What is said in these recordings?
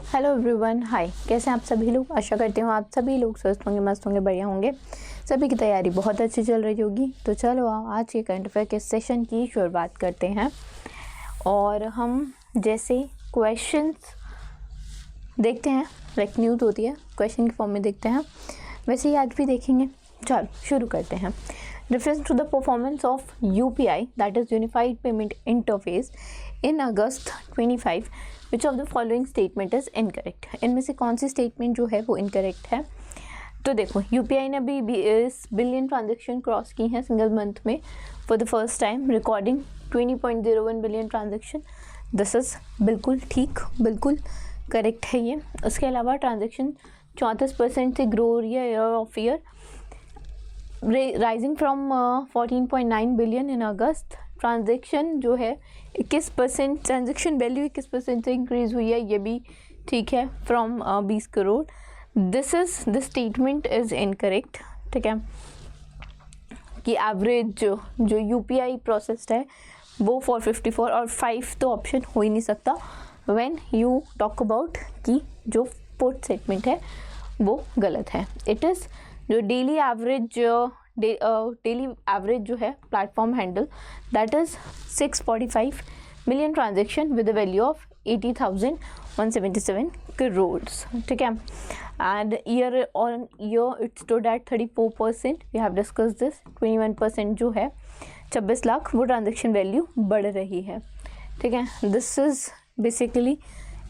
Hello everyone, हाय। कैसे हैं आप सभी लोग? आशा करती हूँ आप सभी लोग स्वस्थ होंगे, मस्त होंगे, बढ़िया होंगे। सभी की तैयारी बहुत अच्छी चल रही होगी। तो चलो आज के करंट अफेयर के सेशन की शुरुआत करते हैं। और हम जैसे क्वेश्चंस देखते हैं, लाइक न्यूज़ होती है क्वेश्चन के फॉर्म में देखते हैं, वैसे ही आज भी देखेंगे। चलो शुरू करते हैं। Reference to the performance of UPI, that is Unified Payment Interface, in August 25, which of the following statement is incorrect? इनमें से कौन सी स्टेटमेंट जो है वो इनकरेक्ट है? तो देखो, UPI ने अभी 20 बिलियन ट्रांजेक्शन क्रॉस की हैं सिंगल मंथ में for the first time, recording 20.01 billion transaction. This is बिल्कुल ठीक, बिल्कुल करेक्ट है ये। उसके अलावा ट्रांजेक्शन 34% से ग्रो हो रही है year of year, rising from 14.9 billion in August. Transaction जो है 21%, ट्रांजेक्शन वैल्यू 21% से इंक्रीज हुई है, ये भी ठीक है, from 20 crore. This statement is incorrect, ठीक है, कि एवरेज जो यूपीआई प्रोसेस्ड है वो 454 और 5 तो ऑप्शन हो ही नहीं सकता व्हेन यू टॉक अबाउट कि जो फोर्थ स्टेटमेंट है वो गलत है। इट इज़ जो डेली एवरेज जो है platform handle, that is 645 million transaction with a value of 80,177 crores, ठीक है। And year on year it stood at 34%, we have discuss this. 21% जो है 26 लाख वो ट्रांजेक्शन वैल्यू बढ़ रही है, ठीक है। This is basically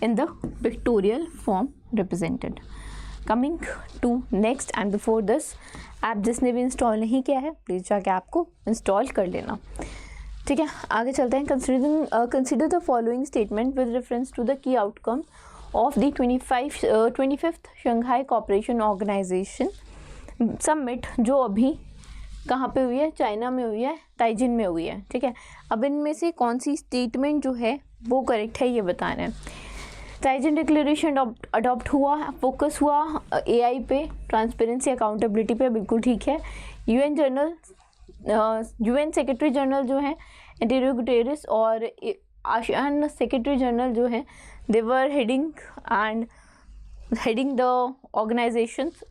in the pictorial form represented. Coming to next, and before this, app जिसने भी इंस्टॉल नहीं किया है प्लीज़ जाके ऐप को इंस्टॉल कर लेना, ठीक है। आगे चलते हैं। Consider the following statement with reference to the key outcome of the 25th Shanghai cooperation organisation summit, जो अभी कहाँ पे हुई है? चाइना में हुई है, ताइजिन में हुई है, ठीक है। अब इनमें से कौन सी स्टेटमेंट जो है वो करेक्ट है ये बताना है। ताइजिन डिक्लेरेशन अडॉप्ट हुआ, फोकस हुआ एआई पे, ट्रांसपेरेंसी, अकाउंटेबिलिटी पे, बिल्कुल ठीक है। यूएन सेक्रेटरी जनरल जो है एंटोनियो गुटेरेस और आसियान सेक्रेटरी जनरल जो है, they were heading the organisations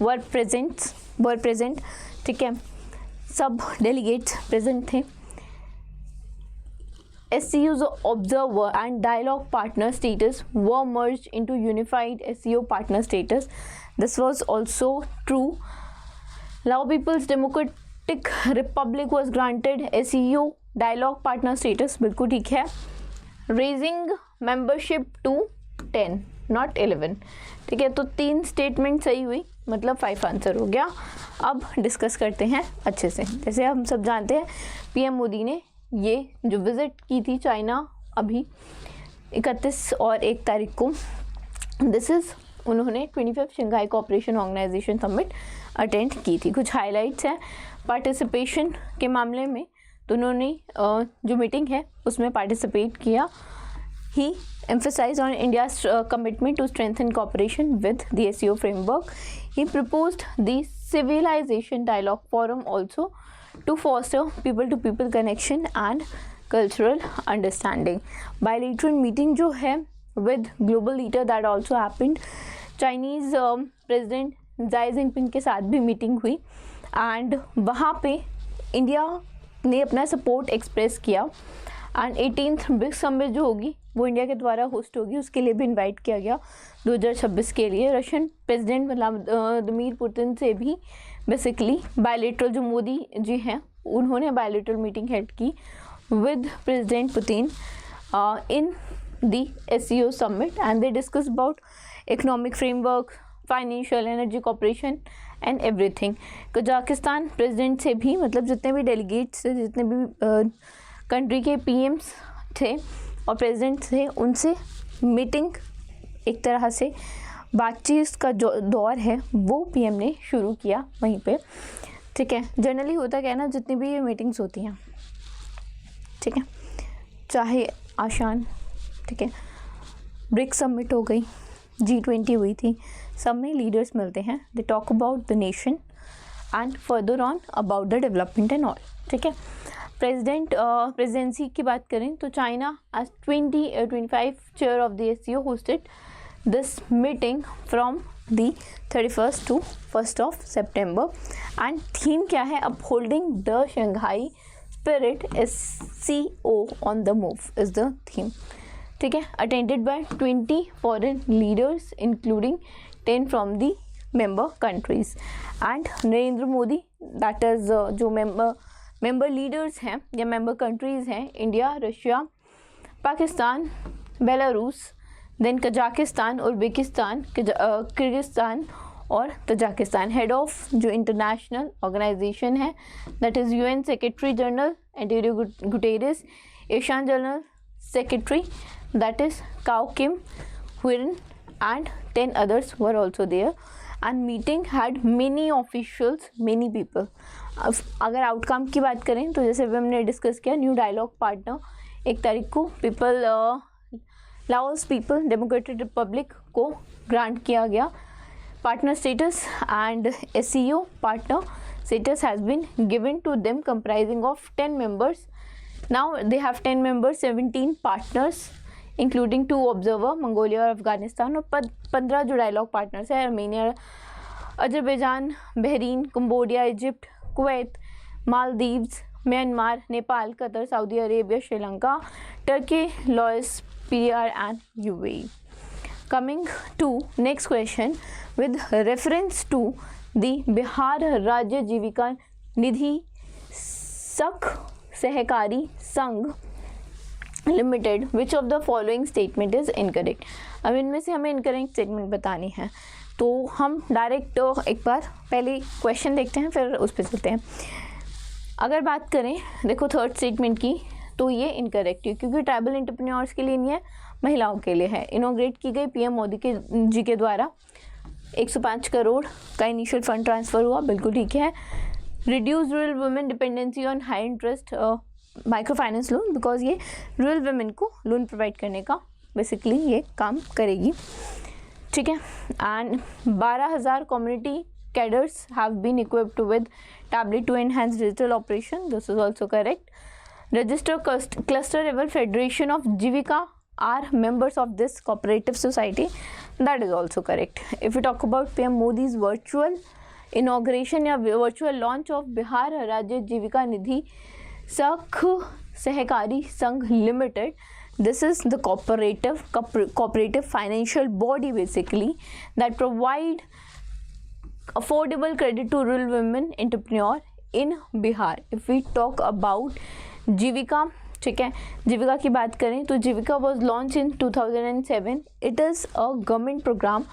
were present, ठीक है। सब डेलीगेट्स प्रेजेंट थे। SCO's observer and dialogue partner status were merged into unified SCO partner status. This was also true. Lao People's Democratic Republic was granted SCO dialogue partner status, बिल्कुल ठीक है। Raising membership to 10 not 11, ठीक है। तो 3 statement सही हुई, मतलब 5 answer हो गया। अब डिस्कस करते हैं अच्छे से। जैसे हम सब जानते हैं PM मोदी ने ये जो विज़िट की थी चाइना अभी 31 और 1 तारीख को, दिस इज़ उन्होंने 25th Shanghai cooperation organisation summit attend की थी। कुछ हाइलाइट्स हैं पार्टिसिपेशन के मामले में, तो उन्होंने जो मीटिंग है उसमें पार्टिसिपेट किया। ही emphasized on India's commitment to strengthen cooperation with the SCO framework. He proposed the Civilization Dialogue Forum also to foster people-to-people connection and cultural understanding. Bilateral meeting जो है with global leader that also happened. Chinese President Xi Jinping के साथ भी meeting हुई and वहाँ पे India ने अपना सपोर्ट एक्सप्रेस किया। एंड 18th ब्रिक्स समिट जो होगी वो इंडिया के द्वारा होस्ट होगी, उसके लिए भी इनवाइट किया गया 2026 के लिए। रशियन प्रेसिडेंट व्लादिमीर पुतिन से भी बेसिकली बायलेटरल, जो मोदी जी हैं उन्होंने बायलेटरल मीटिंग हेड की with president Putin in the SCO summit, and they discuss about economic framework, financial, energy cooperation and everything. Kazakhstan president से भी, मतलब जितने भी डेलीगेट्स थे, जितने भी कंट्री के PMs थे और प्रेसिडेंट थे, उनसे मीटिंग, एक तरह से बातचीत का जो दौर है वो PM ने शुरू किया वहीं पे, ठीक है। जनरली होता क्या है ना, जितनी भी ये मीटिंग्स होती हैं, ठीक है, चाहे आसियान, ठीक है, ब्रिक्स समिट हो गई, G20 हुई थी, सब में लीडर्स मिलते हैं, they talk about the nation and further on about the development and all, ठीक है। प्रेसिडेंसी की बात करें तो China as 25 chair of the SCO hosted this meeting from the 31st to 1st of September. And theme क्या है? Upholding the Shanghai Spirit, SCO on the move is the theme. ठीक है. Attended by 20 foreign leaders including 10 from the member countries. And Narendra Modi, that is जो member leaders हैं या member countries हैं, India, Russia, Pakistan, Belarus, then Kazakhstan, Uzbekistan, Kyrgyzstan और Tajikistan. Head of जो international organisation है that is UN secretary general Antonio Guterres, Asian general secretary that is Kao Kim Hourn and 10 others were also there. And meeting had many officials, many people. अगर outcome की बात करें तो जैसे भी हमने डिस्कस किया, न्यू डायलॉग पार्टनर 1 तारीख को people Laos people democratic Republic को ग्रांट किया गया partner status. And SCO partner status has been given to them comprising of 10 members. Now they have 10 members, 17 partners including 2 observer, Mongolia और अफगानिस्तान, और 15 जो dialogue partners हैं, Armenia, Azerbaijan, Bahrain, Cambodia, Egypt, Kuwait, Maldives, Myanmar, Nepal, Qatar, Saudi Arabia, Sri Lanka, Turkey, Laos, PR and UAE. Coming to next question, with reference to the Bihar राज्य जीविका निधि सहकारी संघ limited, which of the following statement is incorrect. अब इनमें से हमें incorrect statement बतानी है, तो हम डायरेक्ट एक बार पहले क्वेश्चन देखते हैं फिर उस पर चलते हैं. अगर बात करें देखो थर्ड स्टेटमेंट की, तो ये इनकरेक्ट है क्योंकि ट्राइबल एंटरप्रेन्योर्स के लिए नहीं है, महिलाओं के लिए है. इनोग्रेट की गई PM मोदी जी के द्वारा 105 करोड़ का इनिशियल फंड ट्रांसफ़र हुआ, बिल्कुल ठीक है. Reduce rural women dependency on high interest micro finance loan, because ये रूरल वुमेन को लोन प्रोवाइड करने का बेसिकली ये काम करेगी. ठीक है. And 12,000 community cadres have been equipped with tablet to enhance digital operation, this is also correct. Register cluster level federation of Jeevika are members of this cooperative society, that is also correct. If you talk about PM Modi's virtual inauguration या virtual launch of Bihar राज्य जीविका निधि सहकारी संघ limited, this is the cooperative financial body basically that provide affordable credit to rural women entrepreneur in Bihar. If we talk about जीविका, ठीक है, जीविका की बात करें तो जीविका was launched in 2007. It is a government program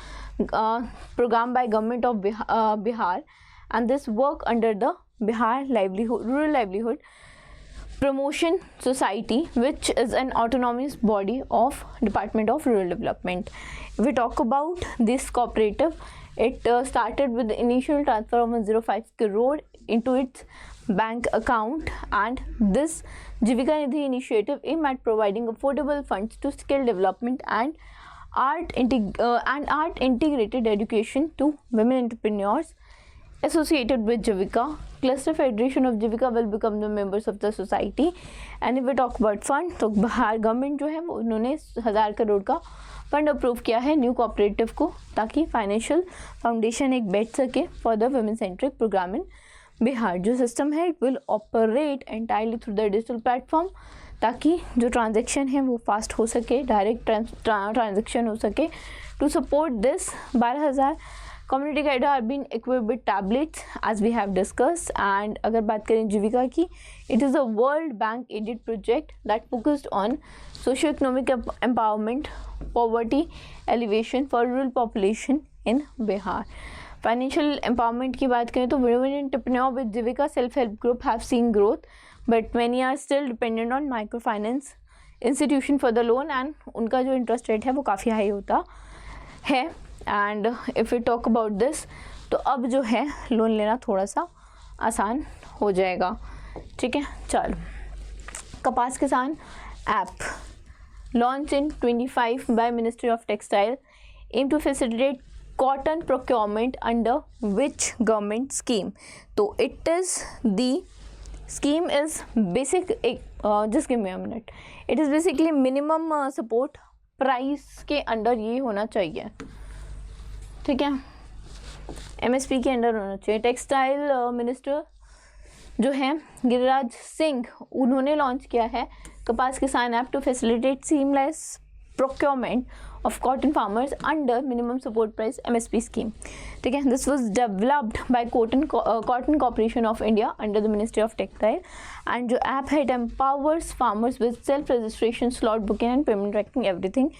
by government of Bihar and this work under the Bihar rural livelihood promotion society, which is an autonomous body of Department of Rural Development. If we talk about this cooperative, it started with the initial transfer of 105 crore into its bank account, and this Jivika Nidhi initiative aimed at providing affordable funds to skill development and art integrated education to women entrepreneurs associated with Jivika. Cluster Federation of Jivika will become the members of the society. And if we talk about fund, तो Bihar government जो है वो उन्होंने 1000 करोड़ का fund approve किया है new cooperative को, ताकि फाइनेंशियल फाउंडेशन एक बैठ सके for the women centric programme in Bihar. जो सिस्टम है it will operate entirely through the digital platform, ताकि जो ट्रांजेक्शन है वो फास्ट हो सके, डायरेक्ट ट्रांजेक्शन हो सके. To support this 12,000 community guider are been equipped with tablets as we have discuss. And अगर बात करें जीविका की, it is a world bank aided project that focused on socio economic empowerment, poverty alleviation for rural population in Bihar. Financial empowerment की बात करें तो women entrepreneur with Jeevika self help group have seen growth, but many are still dependent on micro finance institution for the loan, and उनका जो interest rate है वो काफ़ी high होता है. And if you talk about this, तो अब जो है लोन लेना थोड़ा सा आसान हो जाएगा. ठीक है, चलो. Kapas Kisan app launch in 25 by ministry of textile, aim to facilitate cotton procurement under which government scheme. तो it is the scheme is basic just give me a minute. It is basically minimum support price के under ये होना चाहिए, ठीक है, MSP के under होना चाहिए। टेक्सटाइल मिनिस्टर जो है गिरिराज सिंह, उन्होंने लॉन्च किया है Kapas Kisan app to facilitate seamless procurement of cotton farmers under minimum support price MSP scheme, ठीक है। This was developed by Cotton Corporation of India under the Ministry of Textile, and जो app है it empowers farmers with self registration, slot booking and payment tracking, everything.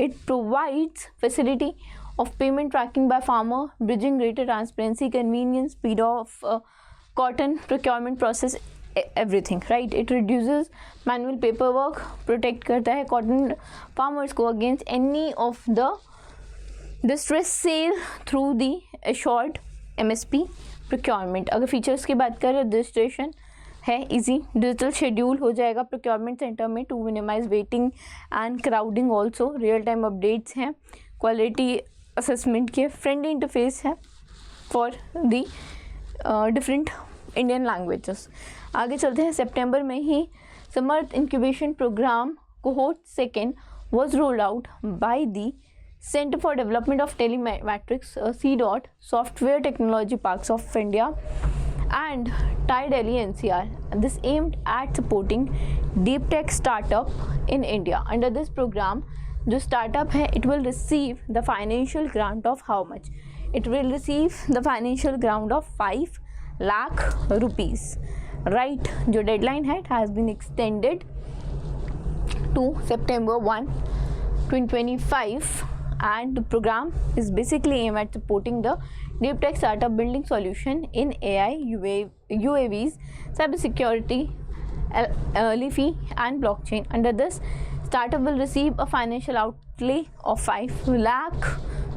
It provides facility of payment tracking by farmer, bridging greater transparency, convenience, speed of cotton procurement process, everything, right? It reduces manual paperwork, protect करता है cotton farmers को against any of the distress sale through the assured MSP procurement. अगर features की बात करें, registration है easy, digital schedule हो जाएगा प्रोक्योरमेंट सेंटर में to minimise waiting and crowding, also real time updates हैं, क्वालिटी असेसमेंट के, फ्रेंडली इंटरफेस है for the different Indian languages. आगे चलते हैं, सितंबर में ही Samarth incubation programme cohort second was rolled out by the Center for Development of Telemetrics C. Software Technology Parks of India and TIE Delhi NCR. This aimed at supporting deep tech startup in India. Under this program, जो startup है, it will receive the financial grant of how much? It will receive the financial grant of 5 lakh rupees. Right? जो deadline है, it has been extended to September 1, 2025, and the program is basically aimed at supporting the deep tech startup building solution in AI, UAVs, cybersecurity, LiFi and blockchain. Under this, startup will receive a financial outlay of 5 lakh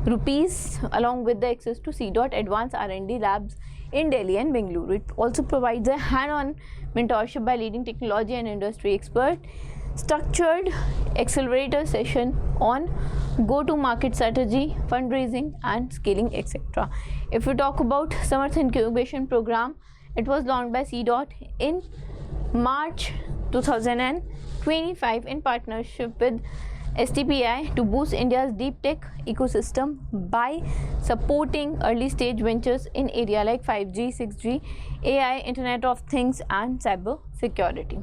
rupees along with the access to C. Advanced R&D labs in Delhi and Bengaluru. It also provides a hand-on mentorship by leading technology and industry experts, structured accelerator session on go-to-market strategy, fundraising and scaling, etc. If we talk about Samarth Incubation Program, it was launched by C. in March 2025 in partnership with STPI to boost India's deep tech ecosystem by supporting early stage ventures in area like 5G, 6G, AI, Internet of Things and cyber security.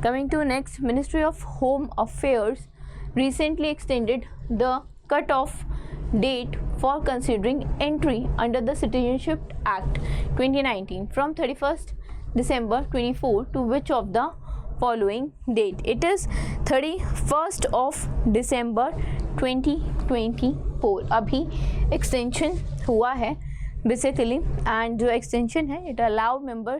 Coming to next, Ministry of Home Affairs recently extended the cut-off date for considering entry under the Citizenship Act 2019 from 31st December 24 to which of the following date? It is 31st of December 2024. अभी extension हुआ है basically, and जो extension है, it allow member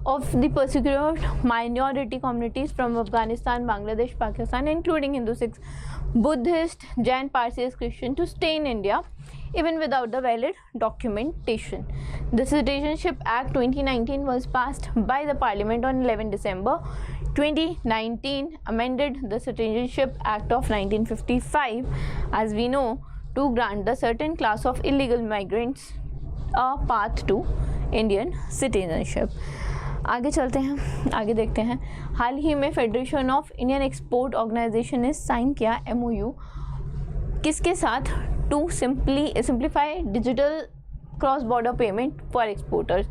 of the persecuted minority communities from Afghanistan, Bangladesh, Pakistan, including Hindu, Sikhs, Buddhist, Jain, Parsis, Christian to stay in India even without the valid documentation. The Citizenship Act 2019 was passed by the Parliament on 11 December 2019, amended the Citizenship Act of 1955, as we know, to grant the certain class of illegal migrants a path to Indian citizenship. आगे चलते हैं, आगे देखते हैं। हाल ही में federation of Indian export organisation ने साइन किया MOU किसके साथ? To simplify digital cross border payment for exporters,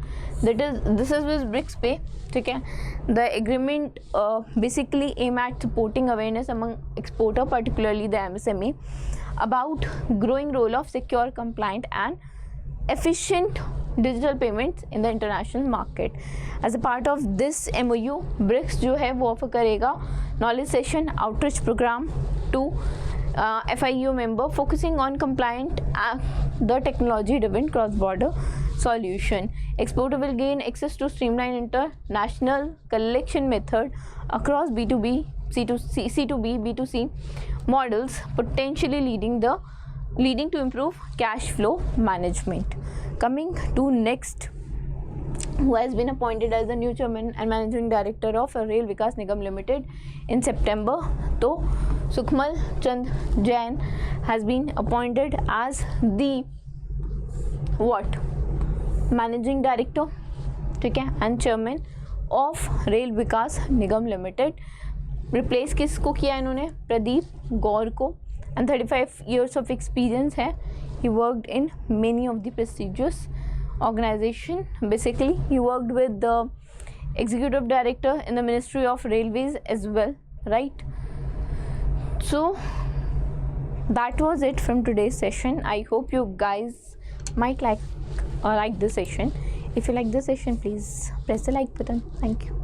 this is with BRICS pay, ठीक है। The agreement basically aim at supporting awareness among exporter, particularly the MSME, about growing role of secure, compliant and efficient digital payments in the international market. As a part of this MOU, BRICS जो है वो offer करेगा knowledge session outreach programme to FIU member focusing on compliant the technology driven cross border solution. Exporter will gain access to streamlined international collection method across B2B, C2B, B2C models, potentially leading to improve cash flow management. Coming to next, who has been appointed as the new chairman and managing director of Rail Vikas Nigam Limited in September. So Sukhmal Chand Jain has been appointed as the managing director, ठीक है, and chairman of Rail Vikas Nigam Limited. Replace किसको किया इन्होंने? प्रदीप गौर को, and 35 years of experience है. He worked in many of the prestigious organization. Basically he worked with the executive director in the Ministry of Railways as well, right? So that was it from today's session. I hope you guys might like this session. If you like this session, please press the like button. Thank you.